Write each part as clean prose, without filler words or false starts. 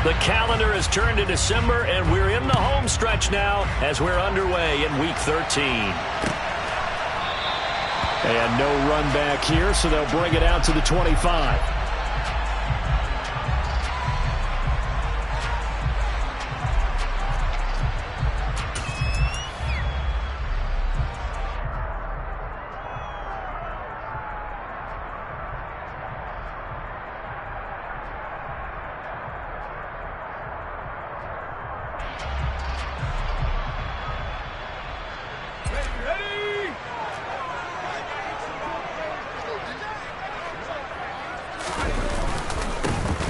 The calendar has turned to December, and we're in the home stretch now as we're underway in Week 13. And no run back here, so they'll bring it out to the 25.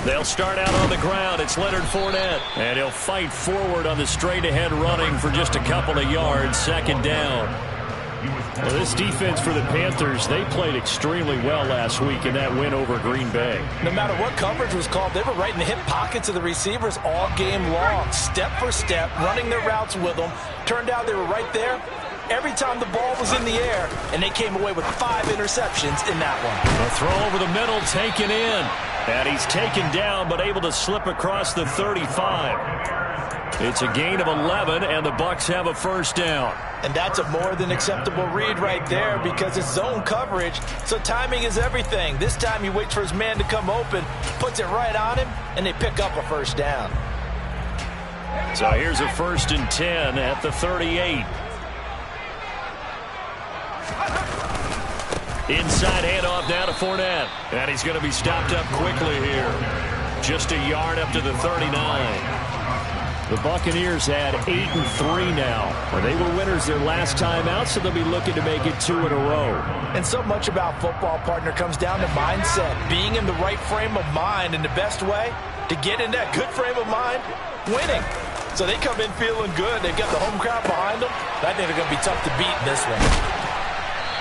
They'll start out on the ground. It's Leonard Fournette. And he'll fight forward on the straight-ahead running for just a couple of yards. Second down. Well, this defense for the Panthers, they played extremely well last week in that win over Green Bay. No matter what coverage was called, they were right in the hip pockets of the receivers all game long. Step for step, running their routes with them. Turned out they were right there every time the ball was in the air, and they came away with 5 interceptions in that one. A throw over the middle, taken in. And he's taken down, but able to slip across the 35. It's a gain of 11, and the Bucs have a first down. And that's a more than acceptable read right there because it's zone coverage, so timing is everything. This time he waits for his man to come open, puts it right on him, and they pick up a first down. So here's a 1st and 10 at the 38. Inside handoff down to Fournette. And he's going to be stopped up quickly here. Just a yard up to the 39. The Buccaneers had 8-3 now. Well, they were winners their last time out, so they'll be looking to make it 2 in a row. And so much about football, partner, comes down to mindset. Being in the right frame of mind, and the best way to get in that good frame of mind, winning. So they come in feeling good. They've got the home crowd behind them. I think they're going to be tough to beat in this one.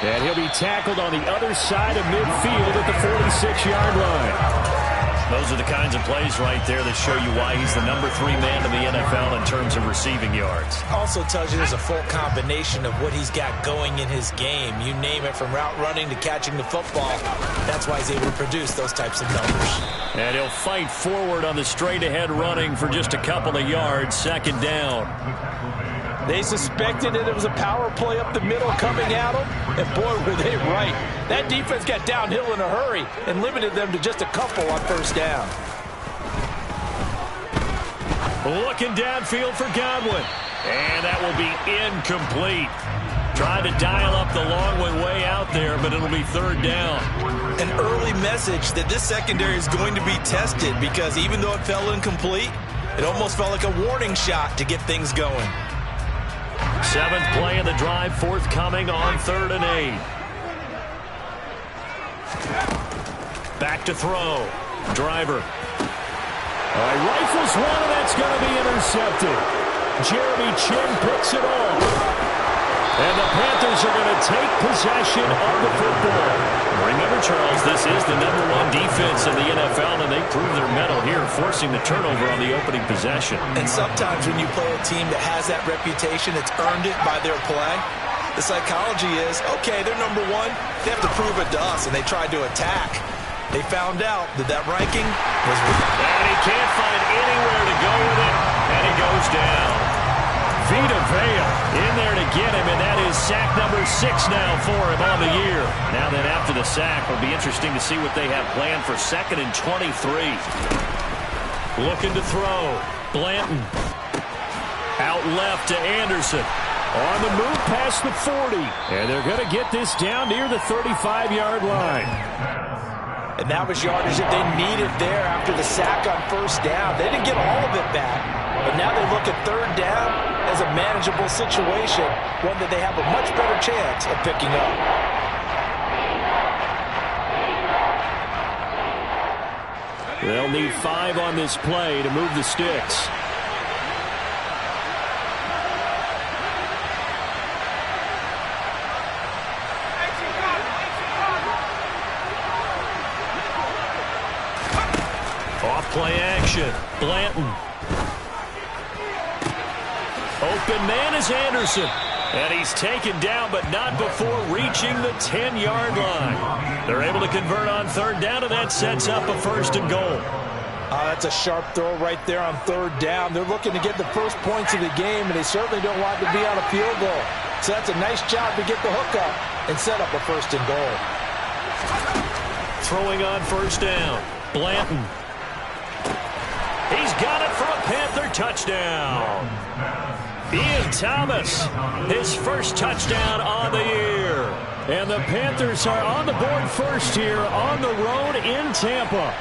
And he'll be tackled on the other side of midfield at the 46-yard line. Those are the kinds of plays right there that show you why he's the number 3 man in the NFL in terms of receiving yards. Also tells you there's a full combination of what he's got going in his game. You name it, from route running to catching the football. That's why he's able to produce those types of numbers. And he'll fight forward on the straight-ahead running for just a couple of yards. Second down. They suspected that it was a power play up the middle coming at them, and boy, were they right. That defense got downhill in a hurry and limited them to just a couple on first down. Looking downfield for Godwin, and that will be incomplete. Trying to dial up the long one way out there, but it'll be 3rd down. An early message that this secondary is going to be tested, because even though it fell incomplete, it almost felt like a warning shot to get things going. 7th play of the drive, forthcoming on 3rd and 8. Back to throw. Driver. Rifles one, and that's going to be intercepted. Jeremy Chin picks it off. And the Panthers are going to take possession of the football. Remember, Charles, this is the number 1 defense in the NFL, and they prove their mettle here, forcing the turnover on the opening possession. And sometimes when you play a team that has that reputation, it's earned it by their play. The psychology is, okay, they're number 1. They have to prove it to us, and they tried to attack. They found out that that ranking was weak. And he can't find anywhere to go with it, and he goes down. Vita Vea in there to get him, and that is sack number 6 now for him on the year. Now then, after the sack, it'll be interesting to see what they have planned for 2nd and 23. Looking to throw. Blanton. Out left to Anderson. On the move past the 40. And they're going to get this down near the 35-yard line. And that was yardage that they needed there after the sack on first down. They didn't get all of it back, but now they look at 3rd down as a manageable situation, one that they have a much better chance of picking up. They'll need 5 on this play to move the sticks. Play action. Blanton. Open man is Anderson. And he's taken down, but not before reaching the 10-yard line. They're able to convert on 3rd down, and that sets up a 1st and goal. That's a sharp throw right there on third down. They're looking to get the first points of the game, and they certainly don't want to be on a field goal. So that's a nice job to get the hook up and set up a first and goal. Throwing on first down. Blanton. He's got it for a Panther touchdown. Ian Thomas, his first touchdown on the year. And the Panthers are on the board first here on the road in Tampa.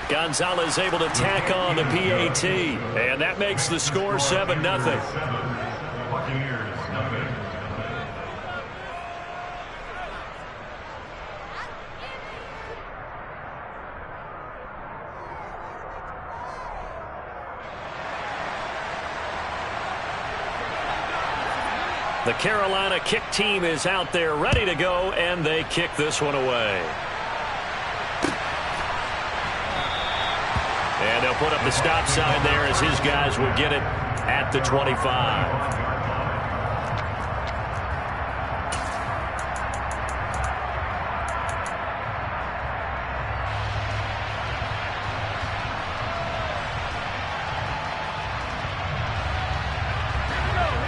Gonzalez able to tack on the PAT, and that makes the score 7-0. The Carolina kick team is out there ready to go, and they kick this one away. And they'll put up the stop sign there as his guys will get it at the 25.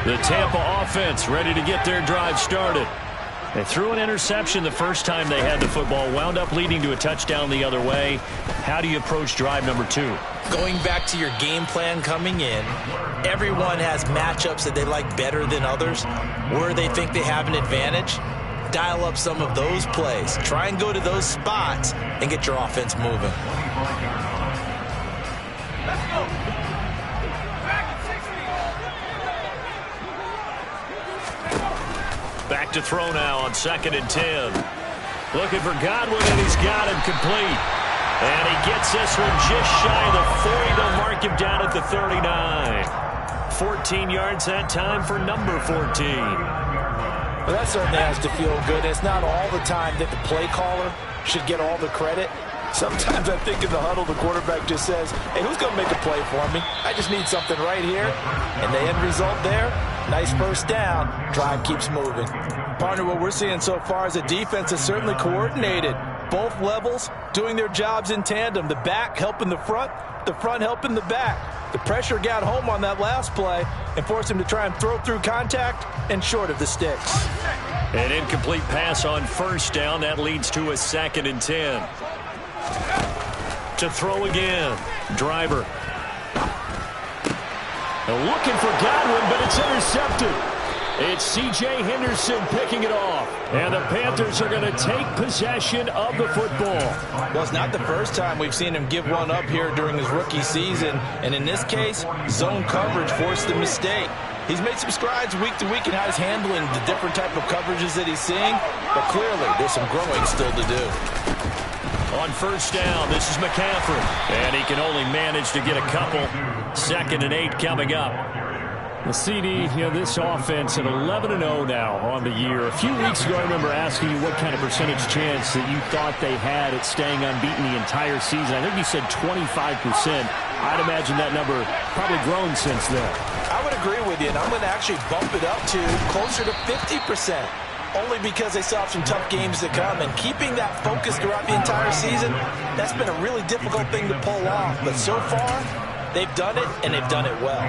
The Tampa offense ready to get their drive started. They threw an interception the first time they had the football, wound up leading to a touchdown the other way. How do you approach drive number 2? Going back to your game plan coming in, everyone has matchups that they like better than others. Where they think they have an advantage, dial up some of those plays. Try and go to those spots and get your offense moving. Back to throw now on 2nd and 10. Looking for Godwin, and he's got him complete. And he gets this one just shy of the 40. They'll mark him down at the 39. 14 yards that time for number 14. Well, that certainly has to feel good. It's not all the time that the play caller should get all the credit. Sometimes I think in the huddle, the quarterback just says, hey, who's going to make a play for me? I just need something right here. And the end result there, nice first down. Drive keeps moving. Partner, what we're seeing so far is a defense is certainly coordinated. Both levels doing their jobs in tandem. The back helping the front helping the back. The pressure got home on that last play and forced him to try and throw through contact and short of the sticks. An incomplete pass on first down. That leads to a 2nd and 10. To throw again. Driver. Looking for Godwin, but it's intercepted. It's C.J. Henderson picking it off. And the Panthers are going to take possession of the football. Well, it's not the first time we've seen him give one up here during his rookie season. And in this case, zone coverage forced the mistake. He's made some strides week to week in how he's handling the different type of coverages that he's seeing. But clearly, there's some growing still to do. On first down, this is McCaffrey. And he can only manage to get a couple. 2nd and 8 coming up. The CD, this offense at 11-0 now on the year. A few weeks ago, I remember asking you what kind of percentage chance that you thought they had at staying unbeaten the entire season. I think you said 25%. I'd imagine that number probably grown since then. I would agree with you, and I'm going to actually bump it up to closer to 50%. Only because they still have some tough games to come. And keeping that focus throughout the entire season, that's been a really difficult thing to pull off. But so far, they've done it, and they've done it well.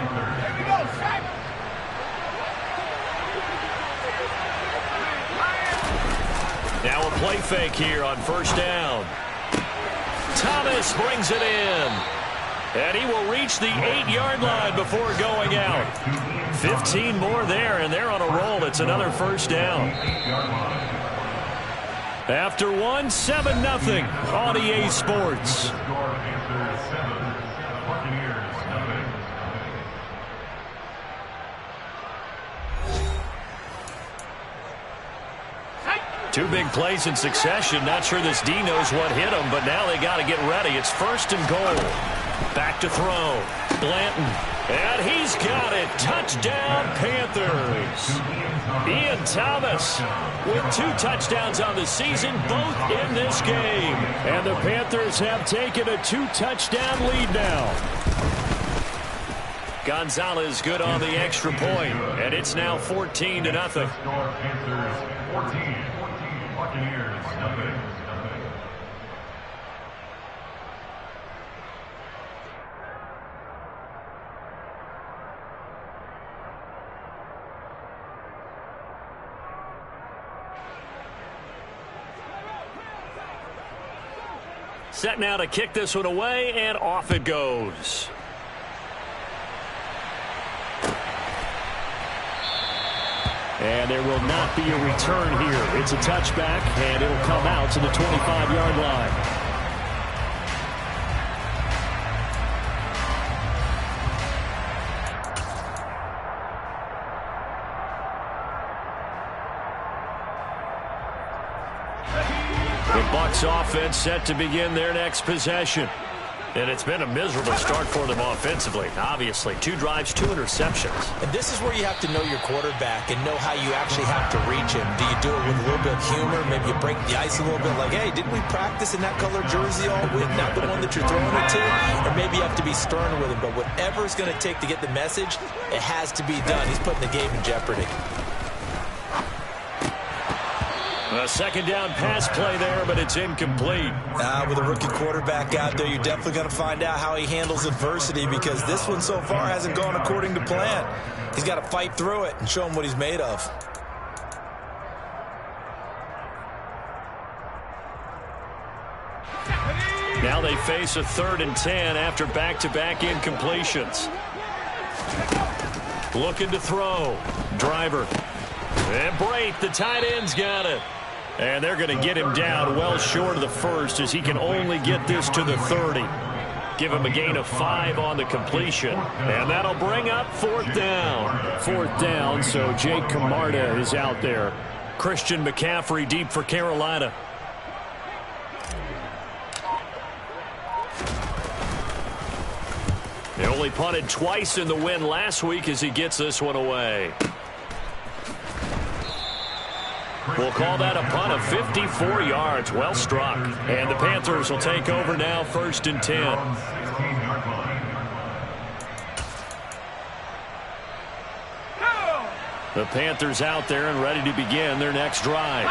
Now a play fake here on first down. Thomas brings it in. And he will reach the 8-yard line before going out. 15 more there, and they're on a roll. It's another first down. After one, 7-0 on EA Sports. Two big plays in succession. Not sure this D knows what hit him, but now they got to get ready. It's 1st and goal. Back to throw. Blanton. And he's got it. Touchdown, Panthers. Ian Thomas with 2 touchdowns on the season, both in this game. And the Panthers have taken a 2-touchdown lead now. Gonzalez good on the extra point, and it's now 14-0. Set now to kick this one away, and off it goes. And there will not be a return here. It's a touchback, and it'll come out to the 25-yard line. The Bucs offense set to begin their next possession. And it's been a miserable start for them offensively. Obviously, 2 drives, 2 interceptions. And this is where you have to know your quarterback and know how you actually have to reach him. Do you do it with a little bit of humor? Maybe you break the ice a little bit like, hey, didn't we practice in that color jersey all week? Not the one that you're throwing it to? Or maybe you have to be stern with him. But whatever it's going to take to get the message, it has to be done. He's putting the game in jeopardy. A second down pass play there, but it's incomplete. With a rookie quarterback out there, you're definitely going to find out how he handles adversity, because this one so far hasn't gone according to plan. He's got to fight through it and show him what he's made of. Now they face a 3rd and 10 after back-to-back incompletions. Looking to throw. Driver. And Brate, the tight end's got it. And they're going to get him down well short of the first, as he can only get this to the 30. Give him a gain of 5 on the completion. And that'll bring up 4th down. 4th down, so Jake Camarda is out there. Christian McCaffrey deep for Carolina. They only punted twice in the win last week as he gets this one away. We'll call that a punt of 54 yards. Well struck. And the Panthers will take over now, 1st and 10. The Panthers out there and ready to begin their next drive.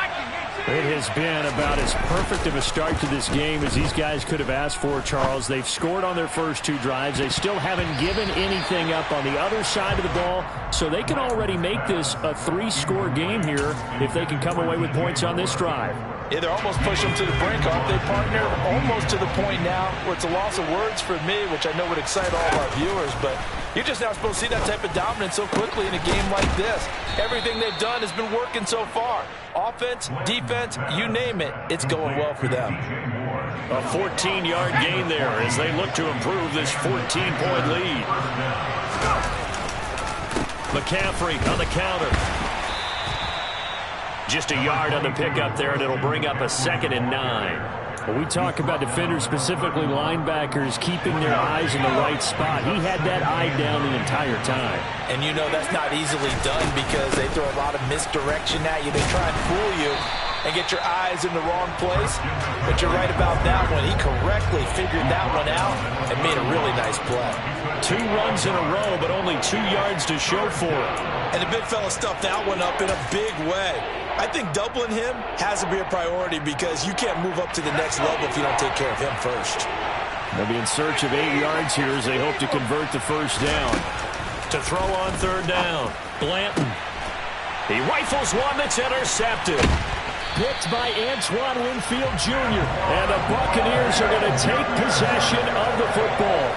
It has been about as perfect of a start to this game as these guys could have asked for, Charles. They've scored on their first 2 drives. They still haven't given anything up on the other side of the ball, so they can already make this a 3-score game here if they can come away with points on this drive. Yeah, they're almost pushing them to the brink, aren't they, partner? Almost to the point now where it's a loss of words for me, which I know would excite all of our viewers, but you're just not supposed to see that type of dominance so quickly in a game like this. Everything they've done has been working so far. Offense, defense, you name it, it's going well for them. A 14-yard gain there as they look to improve this 14-point lead. McCaffrey on the counter. Just a yard on the pickup there, and it'll bring up a 2nd and 9. Well, we talk about defenders, specifically linebackers, keeping their eyes in the right spot. He had that eye down the entire time. And you know that's not easily done because they throw a lot of misdirection at you. They try and fool you and get your eyes in the wrong place. But you're right about that one. He correctly figured that one out and made a really nice play. 2 runs in a row, but only 2 yards to show for it. And the big fella stuffed that one up in a big way. I think doubling him has to be a priority because you can't move up to the next level if you don't take care of him first. They'll be in search of 8 yards here as they hope to convert the 1st down. To throw on 3rd down, Blanton. He rifles one that's intercepted. Picked by Antoine Winfield Jr. And the Buccaneers are going to take possession of the football.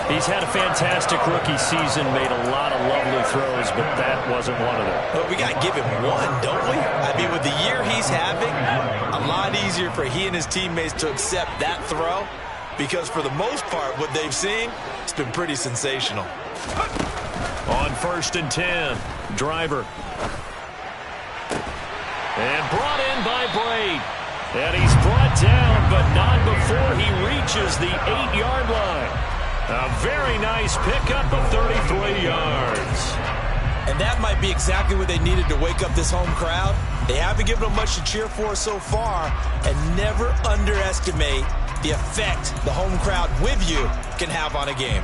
He's had a fantastic rookie season, made a lot of lovely throws, but that wasn't one of them. Well, we got to give him one, don't we? I mean, with the year he's having, a lot easier for he and his teammates to accept that throw because for the most part, what they've seen, it's been pretty sensational. On 1st and 10, Driver. And brought in by Brate. And he's brought down, but not before he reaches the 8-yard line. A very nice pickup of 33 yards. And that might be exactly what they needed to wake up this home crowd. They haven't given them much to cheer for so far, and never underestimate the effect the home crowd with you can have on a game.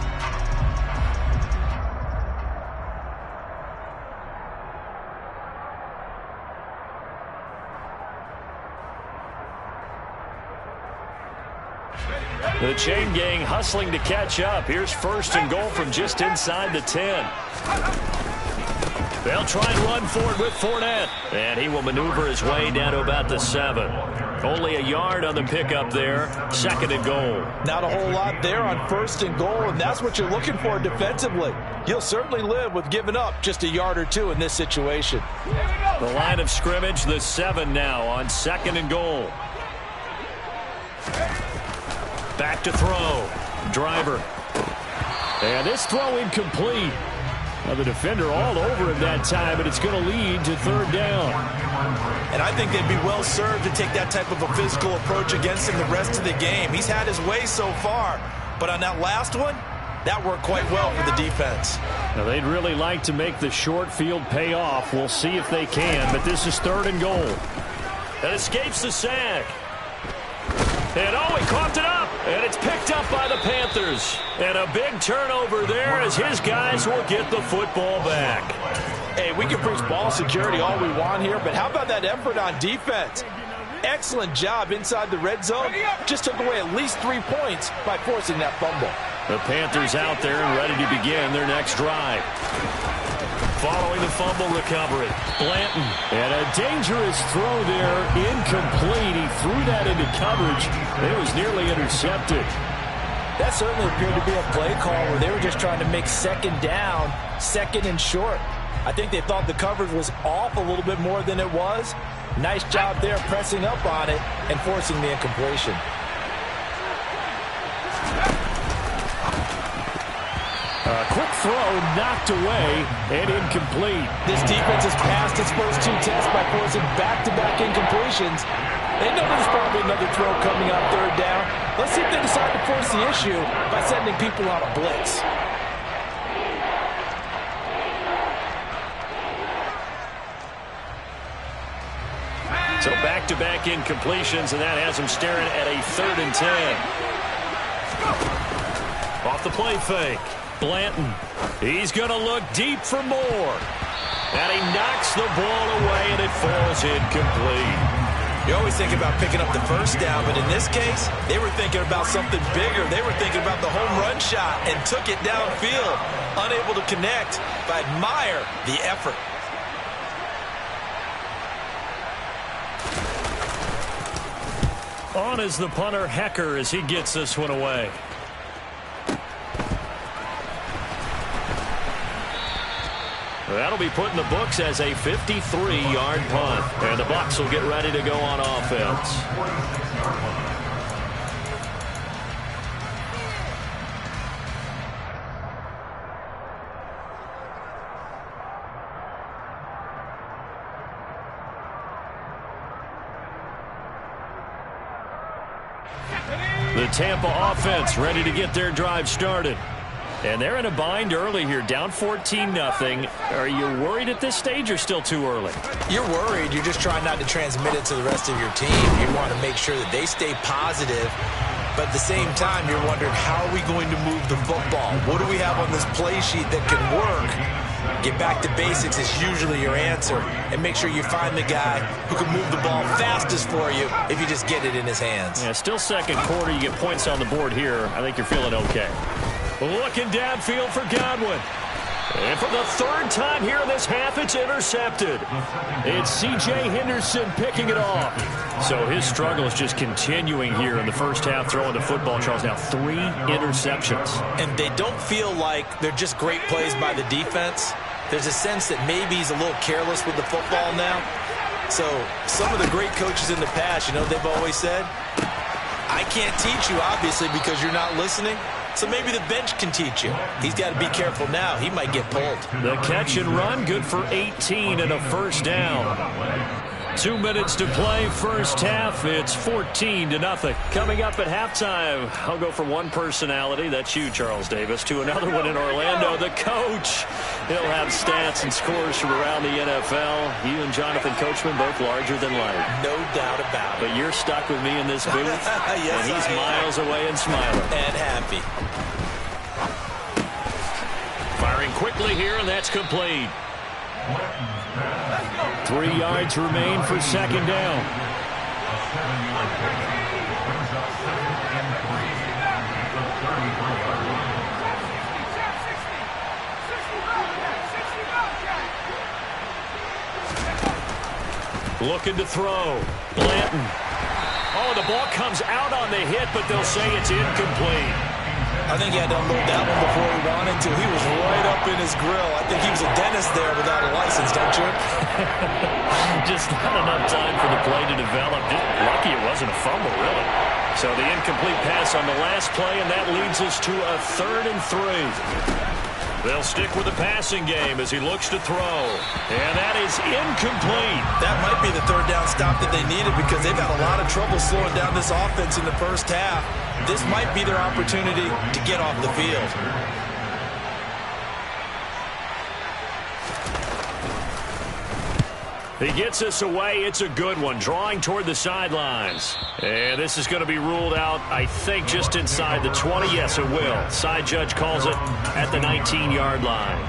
The chain gang hustling to catch up. Here's 1st and goal from just inside the 10. They'll try and run for it with Fournette. And he will maneuver his way down to about the 7. Only a yard on the pickup there. 2nd and goal. Not a whole lot there on 1st and goal, and that's what you're looking for defensively. You'll certainly live with giving up just a yard or 2 in this situation. The line of scrimmage, the 7 now on 2nd and goal. Back to throw. Driver. And this throw incomplete. Now the defender all over him that time, and it's going to lead to 3rd down. And I think they'd be well served to take that type of a physical approach against him the rest of the game. He's had his way so far, but on that last one, that worked quite well for the defense. Now they'd really like to make the short field pay off. We'll see if they can, but this is 3rd and goal. And escapes the sack. And oh, he coughed it up. And it's picked up by the Panthers. And a big turnover there as his guys will get the football back. Hey, we can preach ball security all we want here, but how about that effort on defense? Excellent job inside the red zone. Just took away at least 3 points by forcing that fumble. The Panthers out there and ready to begin their next drive. Following the fumble recovery, Blanton. And a dangerous throw there, incomplete. He threw that into coverage. It was nearly intercepted. That certainly appeared to be a play call where they were just trying to make 2nd down, 2nd and short. I think they thought the coverage was off a little bit more than it was. Nice job there pressing up on it and forcing the incompletion. A quick throw knocked away and incomplete. This defense has passed its first 2 tests by forcing back-to-back incompletions. They know there's probably another throw coming on 3rd down. Let's see if they decide to force the issue by sending people on a blitz. So back-to-back incompletions, and that has them staring at a 3rd and 10. Off the play fake. Blanton. He's going to look deep for more. And he knocks the ball away, and it falls incomplete. You always think about picking up the first down, but in this case, they were thinking about something bigger. They were thinking about the home run shot and took it downfield. Unable to connect, but admire the effort. On is the punter, Hecker, as he gets this one away. That'll be put in the books as a 53-yard punt. And the Bucs will get ready to go on offense. The Tampa offense ready to get their drive started. And they're in a bind early here, down 14-0. Are you worried at this stage or still too early? You're worried. You're just trying not to transmit it to the rest of your team. You want to make sure that they stay positive. But at the same time, you're wondering, how are we going to move the football? What do we have on this play sheet that can work? Get back to basics is usually your answer. And make sure you find the guy who can move the ball fastest for you if you just get it in his hands. Yeah, still 2nd quarter. You get points on the board here. I think you're feeling okay. Looking downfield for Godwin. And for the 3rd time here in this half, it's intercepted. It's C.J. Henderson picking it off. So his struggle is just continuing here in the first half, throwing the football. Charles, now 3 interceptions. And they don't feel like they're just great plays by the defense. There's a sense that maybe he's a little careless with the football now. So some of the great coaches in the past, you know, they've always said, I can't teach you, obviously, because you're not listening. So maybe the bench can teach you. He's got to be careful now. He might get pulled. The catch and run, good for 18 and a 1st down. 2 minutes to play, first half. It's 14-0. Coming up at halftime, I'll go from one personality, that's you, Charles Davis, to another one in Orlando, the coach. He'll have stats and scores from around the NFL. You and Jonathan Coachman both larger than life. No doubt about it. But you're stuck with me in this booth, yes, and he's miles away and smiling. And happy. Firing quickly here, and that's complete. 3 yards remain for 2nd down. Looking to throw. Blanton. Oh, the ball comes out on the hit, but they'll say it's incomplete. I think he had to unload that one before he wanted to. He was right up in his grill. I think he was a dentist there without a license, don't you? Just not enough time for the play to develop. Just lucky it wasn't a fumble, really. So the incomplete pass on the last play, and that leads us to a 3rd and 3. They'll stick with the passing game as he looks to throw. And that is incomplete. That might be the 3rd down stop that they needed because they've had a lot of trouble slowing down this offense in the first half. This might be their opportunity to get off the field. He gets us away. It's a good one. Drawing toward the sidelines. And this is going to be ruled out, I think, just inside the 20. Yes, it will. Side judge calls it at the 19-yard line.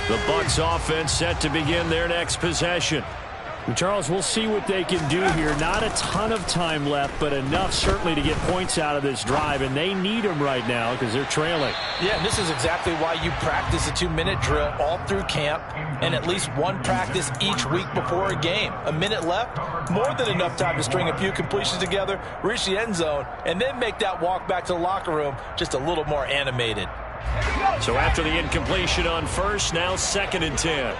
The Bucs offense set to begin their next possession. Charles, we'll see what they can do here. Not a ton of time left, but enough certainly to get points out of this drive, and they need them right now because they're trailing. Yeah, and this is exactly why you practice a 2-minute drill all through camp and at least one practice each week before a game. A minute left, more than enough time to string a few completions together, reach the end zone, and then make that walk back to the locker room just a little more animated. So after the incompletion on first, now 2nd and 10.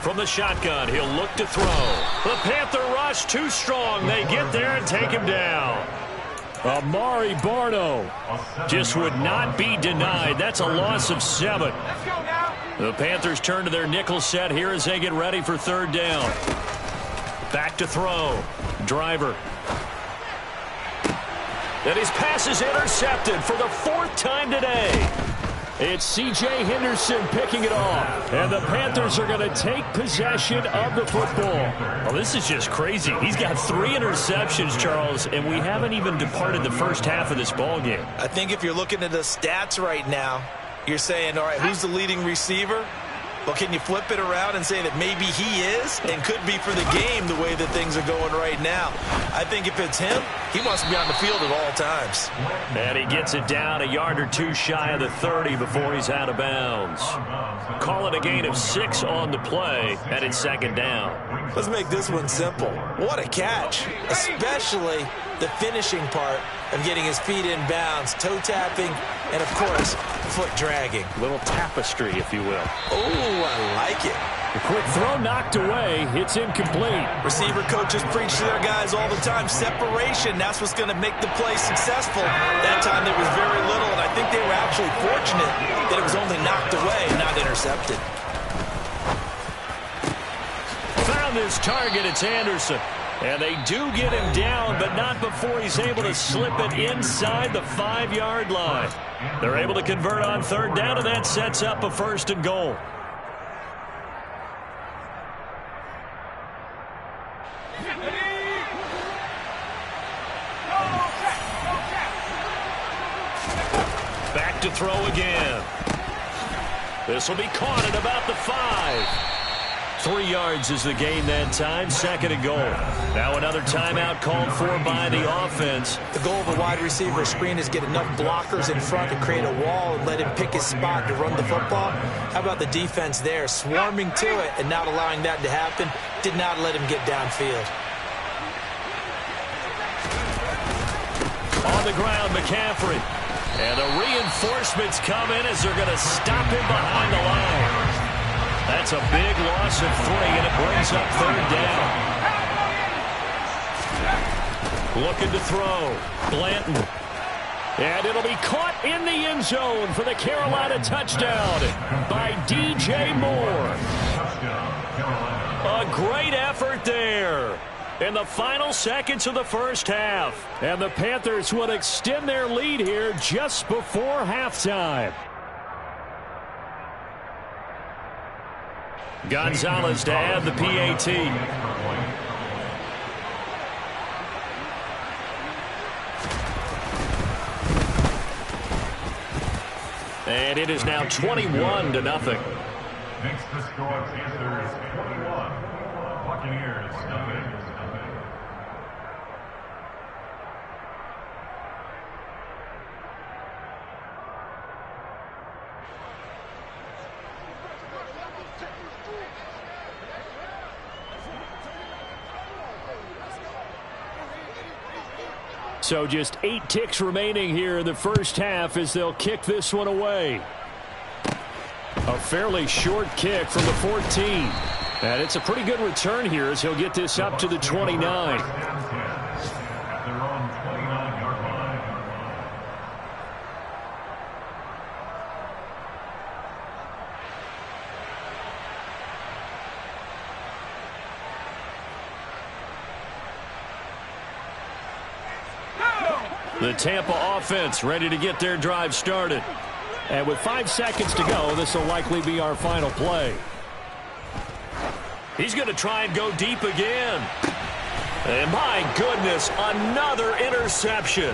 From the shotgun, he'll look to throw. The Panther rush too strong. They get there and take him down. Amari Barno just would not be denied. That's a loss of 7. The Panthers turn to their nickel set here as they get ready for 3rd down. Back to throw. Driver. And his pass is intercepted for the 4th time today. It's C.J. Henderson picking it off. And the Panthers are going to take possession of the football. Well, this is just crazy. He's got 3 interceptions, Charles, and we haven't even departed the first half of this ball game. I think if you're looking at the stats right now, you're saying, all right, who's the leading receiver? Well, can you flip it around and say that maybe he is and could be for the game the way that things are going right now? I think if it's him, he wants to be on the field at all times. And he gets it down a yard or 2 shy of the 30 before he's out of bounds. Call it a gain of 6 on the play, and it's 2nd down. Let's make this one simple. What a catch, especially the finishing part of getting his feet in bounds, toe tapping, and, of course, foot dragging. Little tapestry, if you will. Oh, I like it. The quick throw knocked away. It's incomplete. Receiver coaches preach to their guys all the time. Separation, that's what's going to make the play successful. That time there was very little, and I think they were actually fortunate that it was only knocked away and not intercepted. Found his target. It's Anderson. And they do get him down, but not before he's able to slip it inside the 5-yard line. They're able to convert on 3rd down, and that sets up a 1st and goal. Back to throw again. This will be caught at about the 5. 3 yards is the gain that time. 2nd and goal. Now another timeout called for by the offense. The goal of a wide receiver screen is get enough blockers in front to create a wall and let him pick his spot to run the football. How about the defense there, swarming to it and not allowing that to happen? Did not let him get downfield. On the ground, McCaffrey. And the reinforcements come in as they're going to stop him behind the line. That's a big loss of 3, and it brings up 3rd down. Looking to throw. Blanton. And it'll be caught in the end zone for the Carolina touchdown by DJ Moore. A great effort there in the final seconds of the first half. And the Panthers will extend their lead here just before halftime. Gonzalez to add the PAT. And it is now 21-0. Next to score Panthers 21, So just 8 ticks remaining here in the first half as they'll kick this one away. A fairly short kick from the 14. And it's a pretty good return here as he'll get this up to the 29. The Tampa offense ready to get their drive started. And with 5 seconds to go, this will likely be our final play. He's going to try and go deep again. And my goodness, another interception.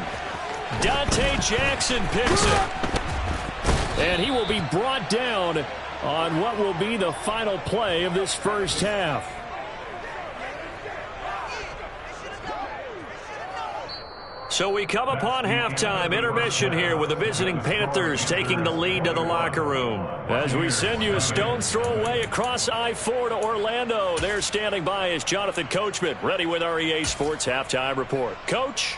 Dante Jackson picks it. And he will be brought down on what will be the final play of this first half. So we come upon halftime, intermission here with the visiting Panthers taking the lead to the locker room. As we send you a stone's throw away across I-4 to Orlando. There standing by is Jonathan Coachman, ready with our EA Sports Halftime Report. Coach?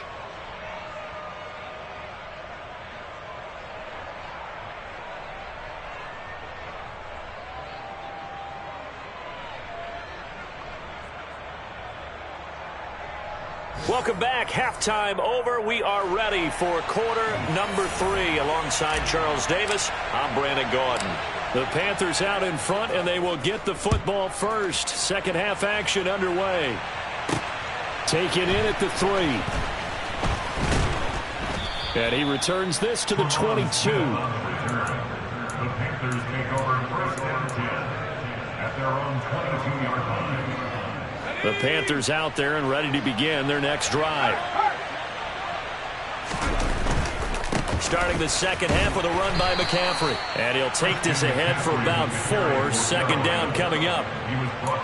Welcome back. Halftime over. We are ready for quarter number 3. Alongside Charles Davis, I'm Brandon Gaudin. The Panthers out in front, and they will get the football first. Second half action underway. Taken in at the 3. And he returns this to the 22. The Panthers take over first and 10 at their own 22-yard line. The Panthers out there and ready to begin their next drive. Starting the second half with a run by McCaffrey. And he'll take this ahead for about 4. Second down coming up.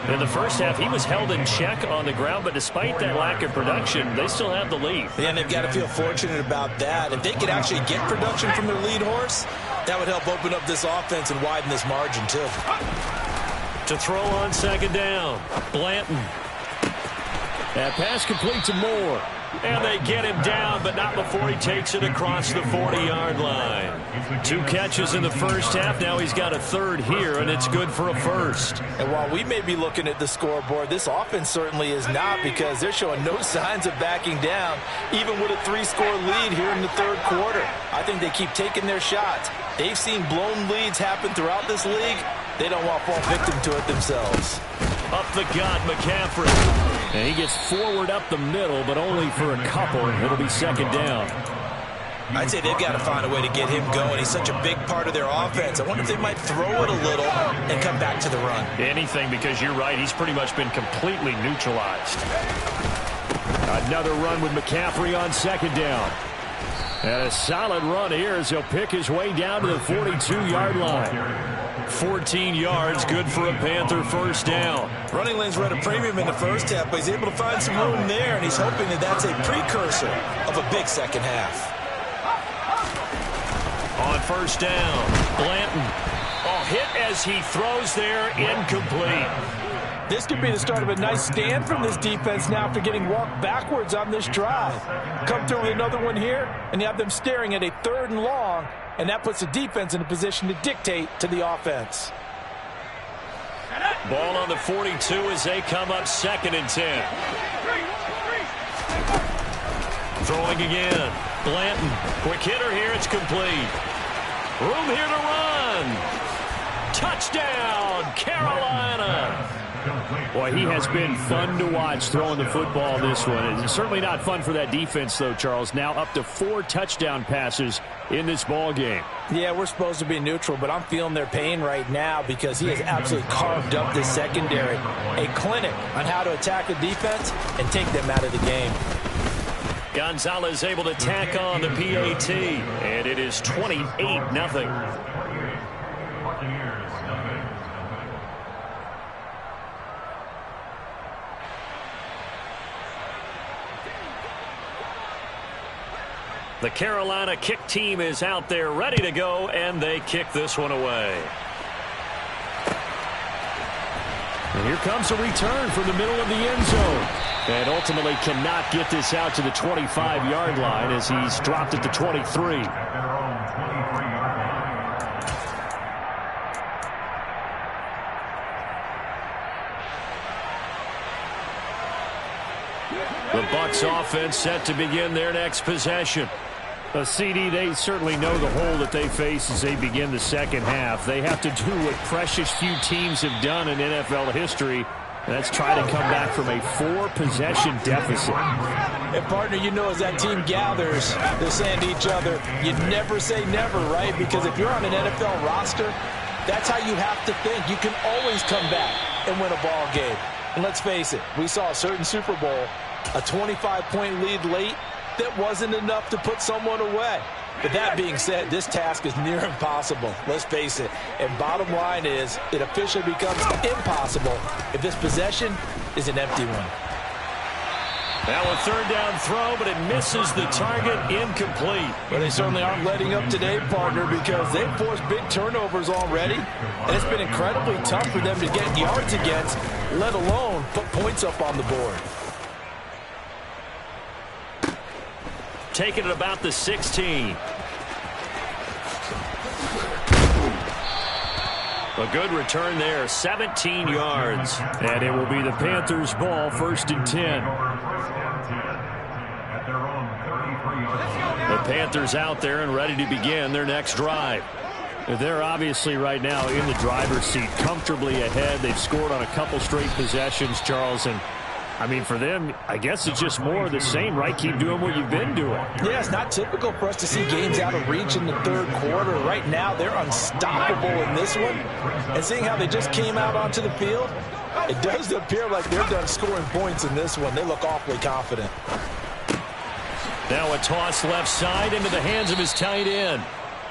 In the first half, he was held in check on the ground, but despite that lack of production, they still have the lead. Yeah, and they've got to feel fortunate about that. If they could actually get production from their lead horse, that would help open up this offense and widen this margin, too. To throw on second down, Blanton. That pass complete to Moore. And they get him down, but not before he takes it across the 40-yard line. 2 catches in the first half. Now he's got a third here, and it's good for a first. And while we may be looking at the scoreboard, this offense certainly is not, because they're showing no signs of backing down, even with a 3-score lead here in the third quarter. I think they keep taking their shots. They've seen blown leads happen throughout this league. They don't want to fall victim to it themselves. Up the gut, McCaffrey. And he gets forward up the middle, but only for a couple. It'll be second down. I'd say they've got to find a way to get him going. He's such a big part of their offense. I wonder if they might throw it a little and come back to the run. Anything, because you're right. He's pretty much been completely neutralized. Another run with McCaffrey on second down. And a solid run here as he'll pick his way down to the 42-yard line. 14 yards, good for a Panther first down. Running lanes were at a premium in the first half, but he's able to find some room there, and he's hoping that that's a precursor of a big second half. On first down, Blanton. Oh, hit as he throws there, incomplete. This could be the start of a nice stand from this defense now after getting walked backwards on this drive. Come through with another one here, and you have them staring at a 3rd and long, and that puts the defense in a position to dictate to the offense. Ball on the 42 as they come up 2nd and 10. Throwing again. Blanton. Quick hitter here. It's complete. Room here to run. Touchdown, Carolina. Boy, he has been fun to watch throwing the football this one. It's certainly not fun for that defense, though, Charles. Now up to 4 touchdown passes in this ball game. Yeah, we're supposed to be neutral, but I'm feeling their pain right now because he has absolutely carved up this secondary. A clinic on how to attack a defense and take them out of the game. Gonzalez able to tack on the PAT, and it is 28-0. The Carolina kick team is out there ready to go, and they kick this one away. And here comes a return from the middle of the end zone. And ultimately cannot get this out to the 25-yard line as he's dropped at the 23. The Bucs offense set to begin their next possession. CD, they certainly know the hole that they face as they begin the second half. They have to do what precious few teams have done in NFL history. That's try to come back from a 4-possession deficit. And, partner, you know as that team gathers, they're saying to each other, you never say never, right? Because if you're on an NFL roster, that's how you have to think. You can always come back and win a ball game. And let's face it, we saw a certain Super Bowl, a 25-point lead late, that wasn't enough to put someone away. But that being said, this task is near impossible. Let's face it. And bottom line is, it officially becomes impossible if this possession is an empty one. Now a third down throw, but it misses the target, incomplete. Well, they certainly aren't letting up today, partner, because they've forced big turnovers already. And it's been incredibly tough for them to get yards against, let alone put points up on the board. Taking it about the 16. A good return there, 17 yards. And it will be the Panthers' ball, 1st and 10. The Panthers out there and ready to begin their next drive. They're obviously right now in the driver's seat, comfortably ahead. They've scored on a couple straight possessions, Charles, and I mean, for them, I guess it's just more of the same, right? Keep doing what you've been doing. Yeah, it's not typical for us to see games out of reach in the third quarter. Right now, they're unstoppable in this one. And seeing how they just came out onto the field, it does appear like they're done scoring points in this one. They look awfully confident. Now a toss left side into the hands of his tight end.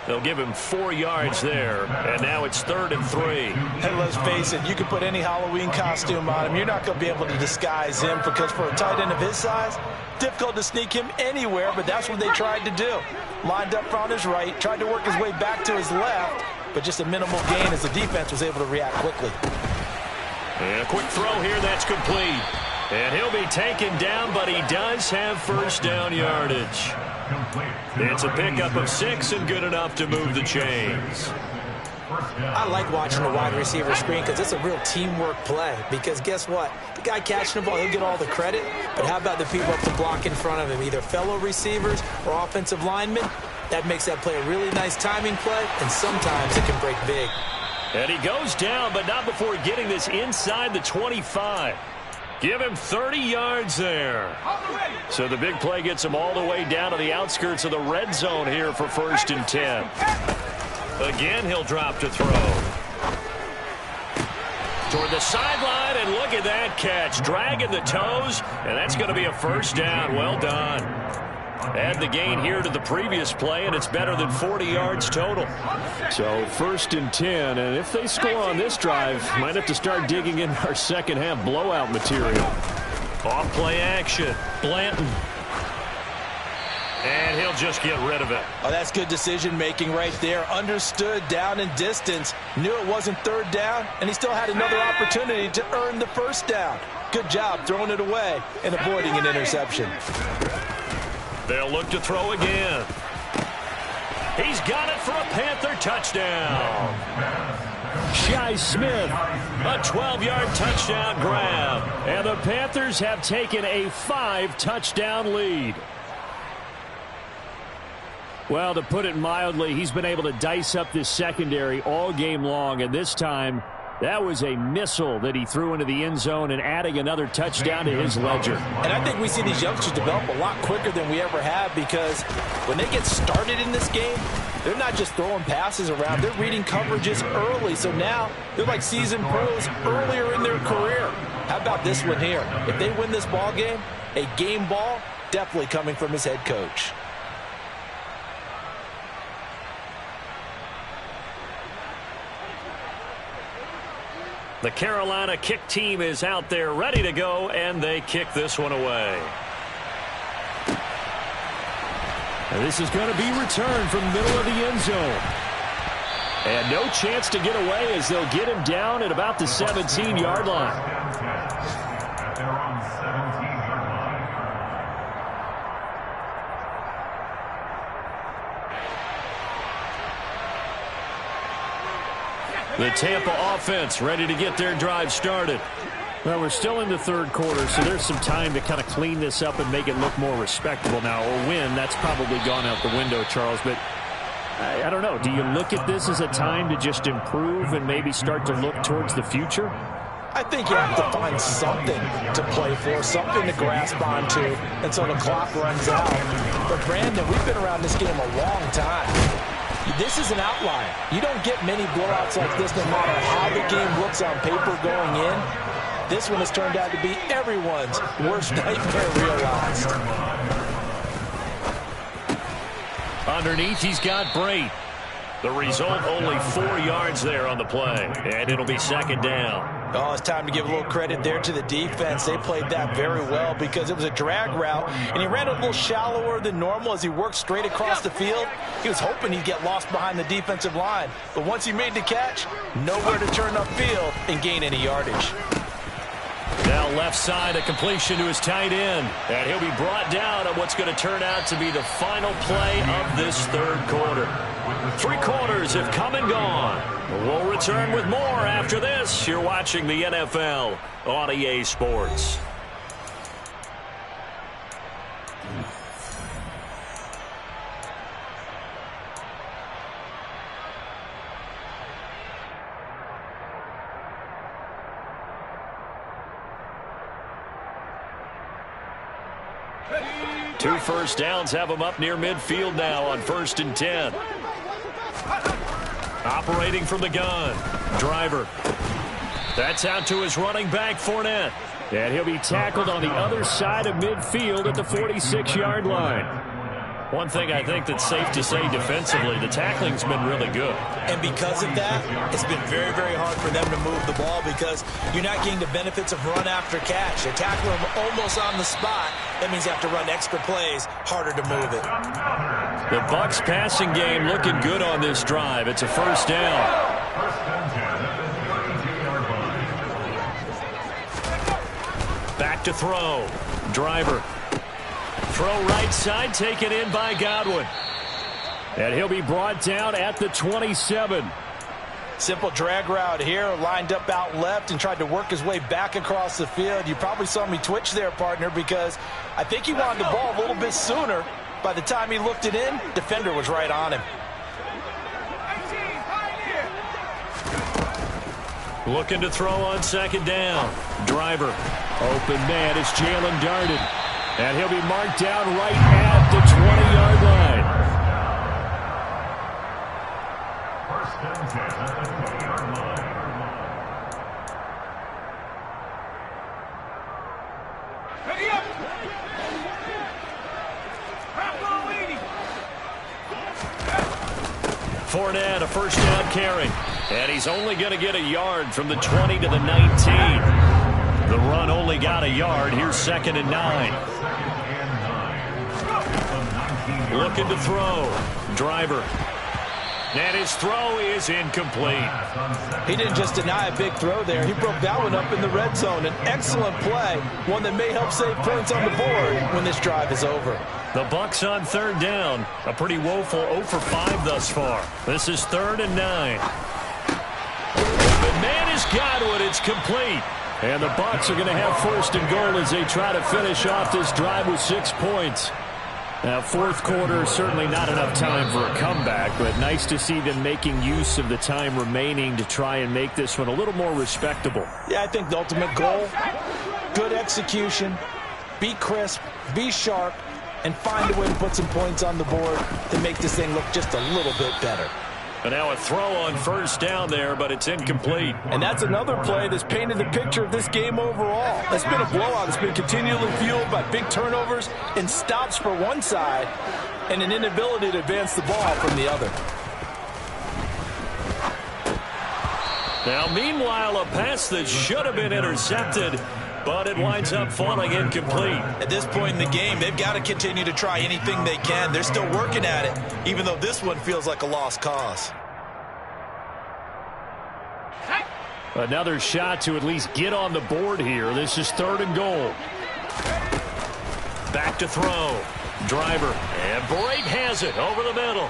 They'll give him 4 yards there, and now it's 3rd and 3. And let's face it, you can put any Halloween costume on him. You're not going to be able to disguise him because for a tight end of his size, difficult to sneak him anywhere, but that's what they tried to do. Lined up on his right, tried to work his way back to his left, but just a minimal gain as the defense was able to react quickly. And a quick throw here, that's complete. And he'll be taken down, but he does have first down yardage. It's a pickup of 6 and good enough to move the chains. I like watching the wide receiver screen because it's a real teamwork play. Because guess what? The guy catching the ball, he'll get all the credit. But how about the people up the block in front of him? Either fellow receivers or offensive linemen. That makes that play a really nice timing play. And sometimes it can break big. And he goes down, but not before getting this inside the 25. Give him 30 yards there. So the big play gets him all the way down to the outskirts of the red zone here for 1st and 10. Again, he'll drop to throw. Toward the sideline, and look at that catch. Dragging the toes, and that's going to be a first down. Well done. Add the gain here to the previous play, and it's better than 40 yards total. So 1st and 10, and if they score on this drive, might have to start digging in our second half blowout material. Off play action. Blanton. And he'll just get rid of it. Oh, that's good decision-making right there. Understood down and distance. Knew it wasn't 3rd down, and he still had another opportunity to earn the 1st down. Good job throwing it away and avoiding an interception. They'll look to throw again. He's got it for a Panther touchdown. Shi Smith, a 12-yard touchdown grab. And the Panthers have taken a 5-touchdown lead. Well, to put it mildly, he's been able to dice up this secondary all game long, and this time that was a missile that he threw into the end zone and adding another touchdown to his ledger. And I think we see these youngsters develop a lot quicker than we ever have because when they get started in this game, they're not just throwing passes around. They're reading coverages early. So now they're like seasoned pros earlier in their career. How about this one here? If they win this ball game, a game ball definitely coming from his head coach. The Carolina kick team is out there ready to go, and they kick this one away. And this is going to be returned from the middle of the end zone. And no chance to get away as they'll get him down at about the 17-yard line. At their own 17-yard line. The Tampa offense ready to get their drive started. Well, we're still in the third quarter, so there's some time to kind of clean this up and make it look more respectable now. Or win, that's probably gone out the window, Charles. But I don't know. Do you look at this as a time to just improve and maybe start to look towards the future? I think you have to find something to play for, something to grasp onto until the clock runs out. But, Brandon, we've been around this game a long time. This is an outlier. You don't get many blowouts like this no matter how the game looks on paper going in. This one has turned out to be everyone's worst nightmare realized. Underneath, he's got Brate. The result, only 4 yards there on the play, and it'll be second down. Oh, it's time to give a little credit there to the defense. They played that very well because it was a drag route, and he ran a little shallower than normal as he worked straight across the field. He was hoping he'd get lost behind the defensive line, but once he made the catch, nowhere to turn upfield and gain any yardage. Now left side, a completion to his tight end. And he'll be brought down on what's going to turn out to be the final play of this third quarter. 3 quarters have come and gone. We'll return with more after this. You're watching the NFL on EA Sports. Two first downs have him up near midfield now on 1st and 10. Operating from the gun. Driver. That's out to his running back, Fournette. And he'll be tackled on the other side of midfield at the 46-yard line. One thing I think that's safe to say defensively, the tackling's been really good. And because of that, it's been very, very hard for them to move the ball because you're not getting the benefits of run after catch. They're tackling them almost on the spot. That means you have to run extra plays, harder to move it. The Bucs passing game looking good on this drive. It's a first down. Back to throw. Driver. Throw right side, taken in by Godwin. And he'll be brought down at the 27. Simple drag route here, lined up out left and tried to work his way back across the field. You probably saw me twitch there, partner, because I think he wanted the ball a little bit sooner. By the time he looked it in, defender was right on him. Looking to throw on second down. Driver. Open man is Jalen Darden. And he'll be marked down right at the 20-yard line. First and 10 at the 20-yard line. Ready up! Fournette, a first down carry. And he's only going to get a yard from the 20 to the 19. The run only got a yard. Here's 2nd and 9. Looking to throw. Driver. And his throw is incomplete. He didn't just deny a big throw there. He broke that one up in the red zone. An excellent play. One that may help save points on the board when this drive is over. The Bucs on 3rd down. A pretty woeful 0 for 5 thus far. This is 3rd and 9. The man is Godwin. It's complete. And the Bucs are going to have 1st and goal as they try to finish off this drive with 6 points. Now, 4th quarter, certainly not enough time for a comeback, but nice to see them making use of the time remaining to try and make this one a little more respectable. Yeah, I think the ultimate goal, good execution, be crisp, be sharp, and find a way to put some points on the board to make this thing look just a little bit better. And now a throw on 1st down there, but it's incomplete. And that's another play that's painted the picture of this game overall. It's been a blowout. It's been continually fueled by big turnovers and stops for one side and an inability to advance the ball from the other. Now, meanwhile, a pass that should have been intercepted but it winds up falling incomplete. At this point in the game, they've got to continue to try anything they can. They're still working at it, even though this one feels like a lost cause. Another shot to at least get on the board here. This is 3rd and goal. Back to throw. Driver. And Brate has it over the middle.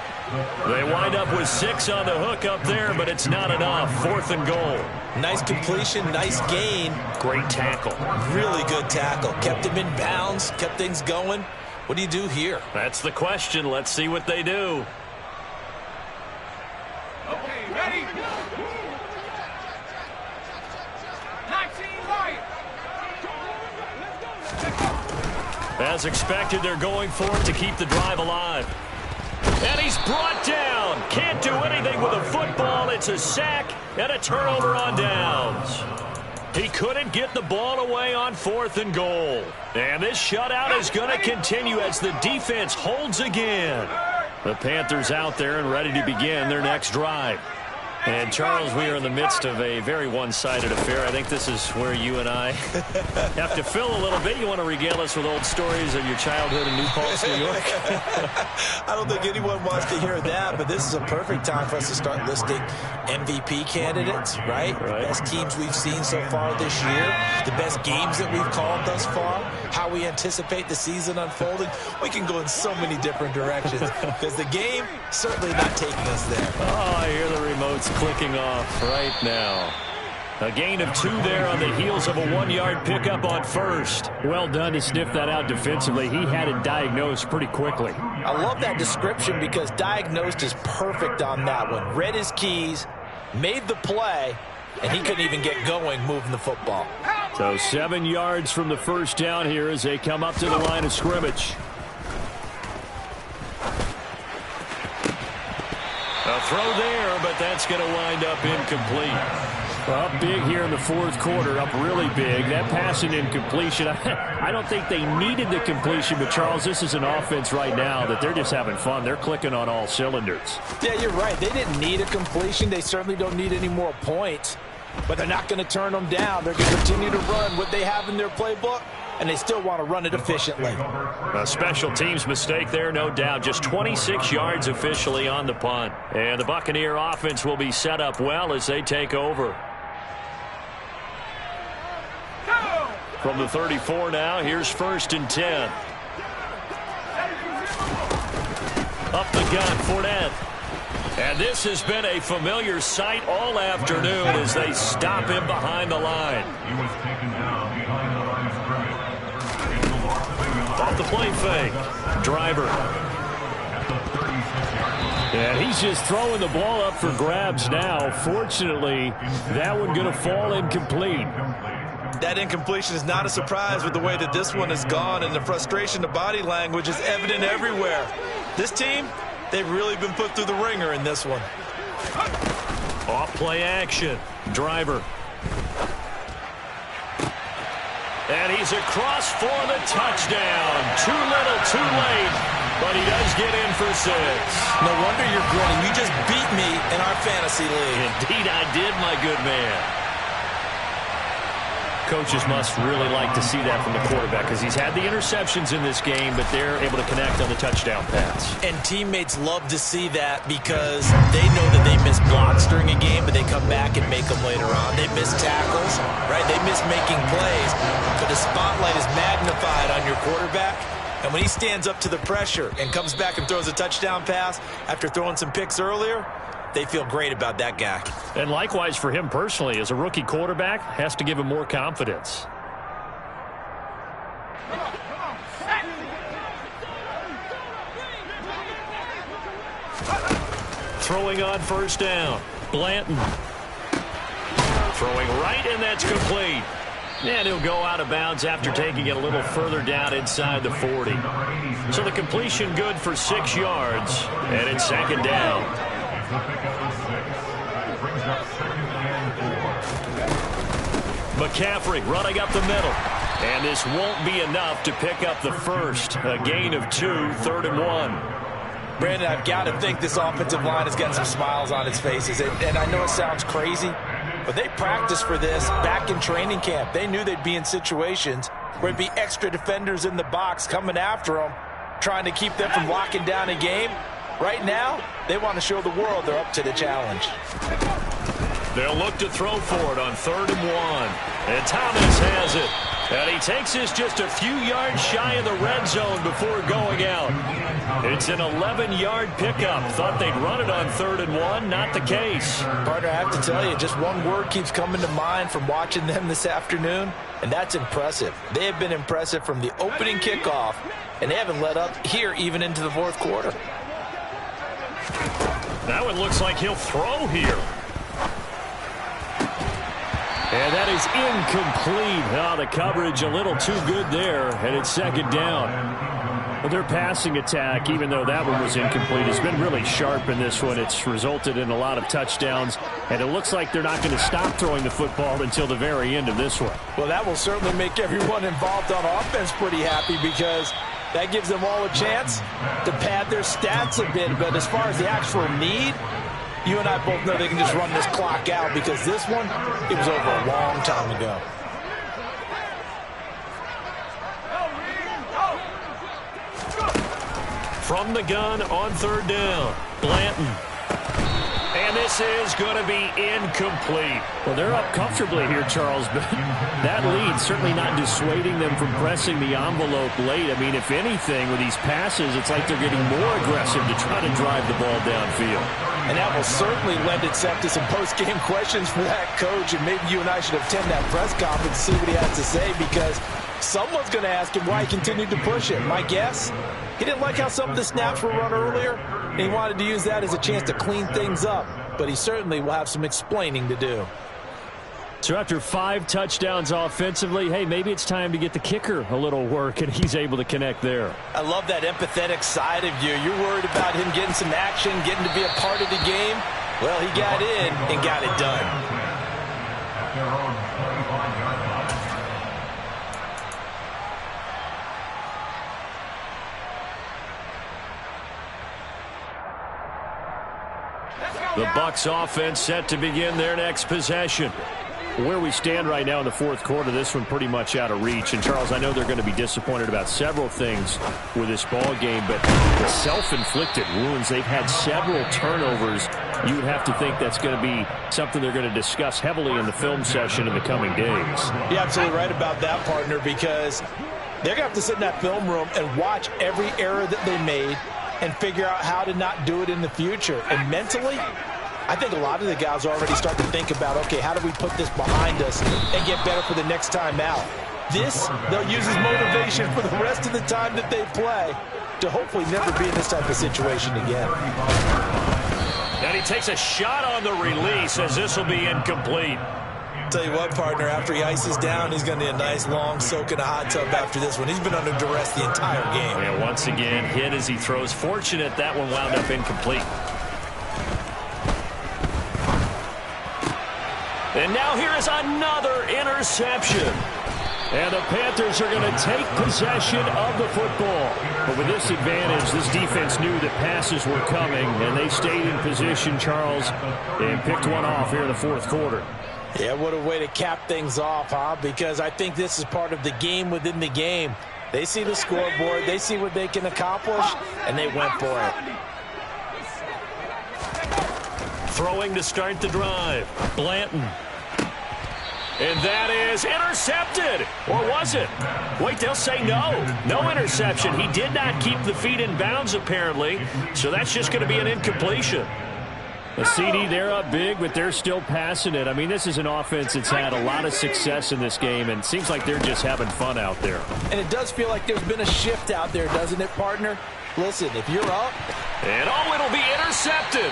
They wind up with 6 on the hook up there, but it's not enough. 4th and goal. Nice completion, nice gain. Great tackle. Really good tackle. Kept him in bounds, kept things going. What do you do here? That's the question. Let's see what they do. Okay, ready? 19 right. As expected, they're going for it to keep the drive alive. And he's brought down. Can't do anything with a football. It's a sack and a turnover on downs. He couldn't get the ball away on 4th and goal. And this shutout is going to continue as the defense holds again. The Panthers out there and ready to begin their next drive. And, Charles, we are in the midst of a very one-sided affair. I think this is where you and I have to fill a little bit. You want to regale us with old stories of your childhood in New Paltz, New York? I don't think anyone wants to hear that, but this is a perfect time for us to start listing MVP candidates, right? Best teams we've seen so far this year, the best games that we've called thus far, how we anticipate the season unfolding. We can go in so many different directions because the game certainly not taking us there. Oh, I hear the remotes clicking off right now. A gain of 2 there on the heels of a 1-yard pickup on 1st. Well done to sniff that out defensively. He had it diagnosed pretty quickly. I love that description because diagnosed is perfect on that one. Read his keys, made the play, and he couldn't even get going moving the football. So 7 yards from the first down here as they come up to the line of scrimmage. A throw there, but that's going to wind up incomplete. Up big here in the 4th quarter, up really big. That passing incompletion, I don't think they needed the completion, but, Charles, this is an offense right now that they're just having fun. They're clicking on all cylinders. Yeah, you're right. They didn't need a completion. They certainly don't need any more points, but they're not going to turn them down. They're going to continue to run what they have in their playbook, and they still want to run it efficiently. A special teams mistake there, no doubt. Just 26 yards officially on the punt. And the Buccaneer offense will be set up well as they take over. From the 34 now, here's 1st and 10. Up the gun, Fournette. And this has been a familiar sight all afternoon as they stop him behind the line. He was taken down behind the line of scrimmage. Off the play fake. Driver. At the 36-yard line. And he's just throwing the ball up for grabs now. Fortunately, that one going to fall incomplete. That incompletion is not a surprise with the way that this one has gone, and the frustration, the body language is evident everywhere. This team, they've really been put through the ringer in this one. Off play action. Driver. And he's across for the touchdown. Too little, too late, but he does get in for 6. No wonder you're grinning. You just beat me in our fantasy league. Indeed I did, my good man. Coaches must really like to see that from the quarterback because he's had the interceptions in this game, but they're able to connect on the touchdown pass. And teammates love to see that because they know that they miss blocks during a game, but they come back and make them later on. They miss tackles, right? They miss making plays, but the spotlight is magnified on your quarterback. And when he stands up to the pressure and comes back and throws a touchdown pass after throwing some picks earlier, they feel great about that guy. And likewise for him personally, as a rookie quarterback, has to give him more confidence. Throwing on 1st down. Blanton. Throwing right, and that's complete. And he'll go out of bounds after taking it a little further down inside the 40. So the completion good for 6 yards, and it's 2nd down. McCaffrey running up the middle. And this won't be enough to pick up the 1st. A gain of 2, 3rd and 1. Brandon, I've got to think this offensive line has got some smiles on its faces. And I know it sounds crazy, But they practiced for this back in training camp. They knew they'd be in situations where there'd be extra defenders in the box coming after them, trying to keep them from locking down a game. Right now, they want to show the world they're up to the challenge. They'll look to throw for it on 3rd and 1. And Thomas has it. And he takes this just a few yards shy of the red zone before going out. It's an 11-yard pickup. Thought they'd run it on 3rd and 1. Not the case. Partner, I have to tell you, just one word keeps coming to mind from watching them this afternoon, and that's impressive. They have been impressive from the opening kickoff, and they haven't let up here even into the 4th quarter. That one looks like he'll throw here. And that is incomplete. Oh, the coverage a little too good there, and it's 2nd down. Well, their passing attack, even though that one was incomplete, has been really sharp in this one. It's resulted in a lot of touchdowns, and it looks like they're not going to stop throwing the football until the very end of this one. Well, that will certainly make everyone involved on offense pretty happy, because that gives them all a chance to pad their stats a bit. But as far as the actual need, you and I both know they can just run this clock out, because this one, it was over a long time ago. From the gun on 3rd down, Blanton. And this is going to be incomplete. Well, they're up comfortably here, Charles, but that lead certainly not dissuading them from pressing the envelope late. I mean, if anything, with these passes, it's like they're getting more aggressive to try to drive the ball downfield. And that will certainly lend itself to some post-game questions for that coach, and maybe you and I should attend that press conference to see what he has to say, because someone's going to ask him why he continued to push it. My guess, he didn't like how some of the snaps were run earlier, and he wanted to use that as a chance to clean things up. But he certainly will have some explaining to do. So after 5 touchdowns offensively, hey, maybe it's time to get the kicker a little work, and he's able to connect there. I love that empathetic side of you. You're worried about him getting some action, getting to be a part of the game. Well, he got in and got it done. At their own 25-yard line. The Bucs offense set to begin their next possession. Where we stand right now in the 4th quarter, this one pretty much out of reach. And, Charles, I know they're going to be disappointed about several things with this ball game, but the self-inflicted wounds, they've had several turnovers. You would have to think that's going to be something they're going to discuss heavily in the film session in the coming days. You're absolutely right about that, partner, because they're going to have to sit in that film room and watch every error that they made and figure out how to not do it in the future. And mentally, I think a lot of the guys already start to think about, okay, how do we put this behind us and get better for the next time out? This, they'll use as motivation for the rest of the time that they play to hopefully never be in this type of situation again. And he takes a shot on the release, as this will be incomplete. Tell you what, partner, after he ices down, he's going to need a nice long soak in a hot tub after this one. He's been under duress the entire game. And once again, hit as he throws. Fortunate that one wound up incomplete. And now here is another interception. And the Panthers are going to take possession of the football. But with this advantage, this defense knew that passes were coming, and they stayed in position, Charles, and picked one off here in the 4th quarter. Yeah, what a way to cap things off, huh? Because I think this is part of the game within the game. They see the scoreboard, they see what they can accomplish, and they went for it. Throwing to start the drive, Blanton. And that is intercepted. Or was it? Wait, they'll say no. No interception. He did not keep the feet in bounds, apparently. So that's just going to be an incompletion. The CD, they're up big, but they're still passing it. I mean, this is an offense that's had a lot of success in this game, and it seems like they're just having fun out there. And it does feel like there's been a shift out there, doesn't it, partner? Listen, if you're up. And oh, it'll be intercepted.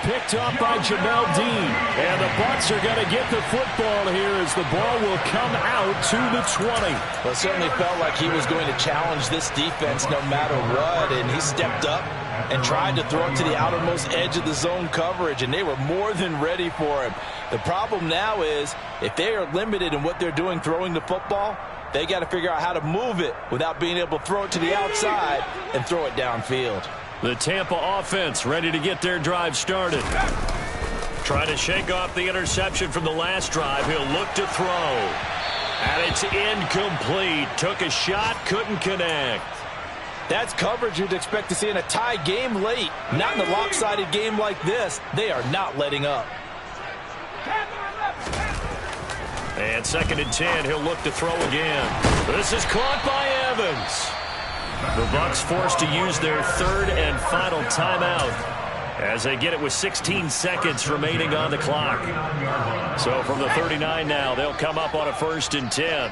Picked up by Jamel Dean. And the Bucs are going to get the football here as the ball will come out to the 20. Well, it certainly felt like he was going to challenge this defense no matter what, and he stepped up and tried to throw it to the outermost edge of the zone coverage, and they were more than ready for him. The problem now is if they are limited in what they're doing throwing the football, they got to figure out how to move it without being able to throw it to the outside and throw it downfield. The Tampa offense ready to get their drive started. Trying to shake off the interception from the last drive. He'll look to throw. And it's incomplete. Took a shot, couldn't connect. That's coverage you'd expect to see in a tie game late. Not in a lopsided game like this. They are not letting up. And 2nd and 10, he'll look to throw again. This is caught by Evans. The Bucs forced to use their 3rd and final timeout as they get it with 16 seconds remaining on the clock. So from the 39 now, they'll come up on a 1st and 10.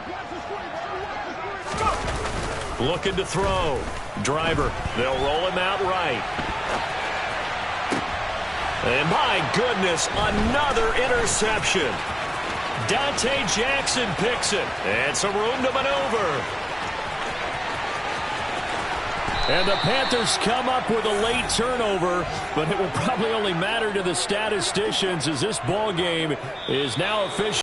Looking to throw. Driver, they'll roll him out right. And my goodness, another interception. Dante Jackson picks it. And some room to maneuver. And the Panthers come up with a late turnover, but it will probably only matter to the statisticians as this ball game is now official.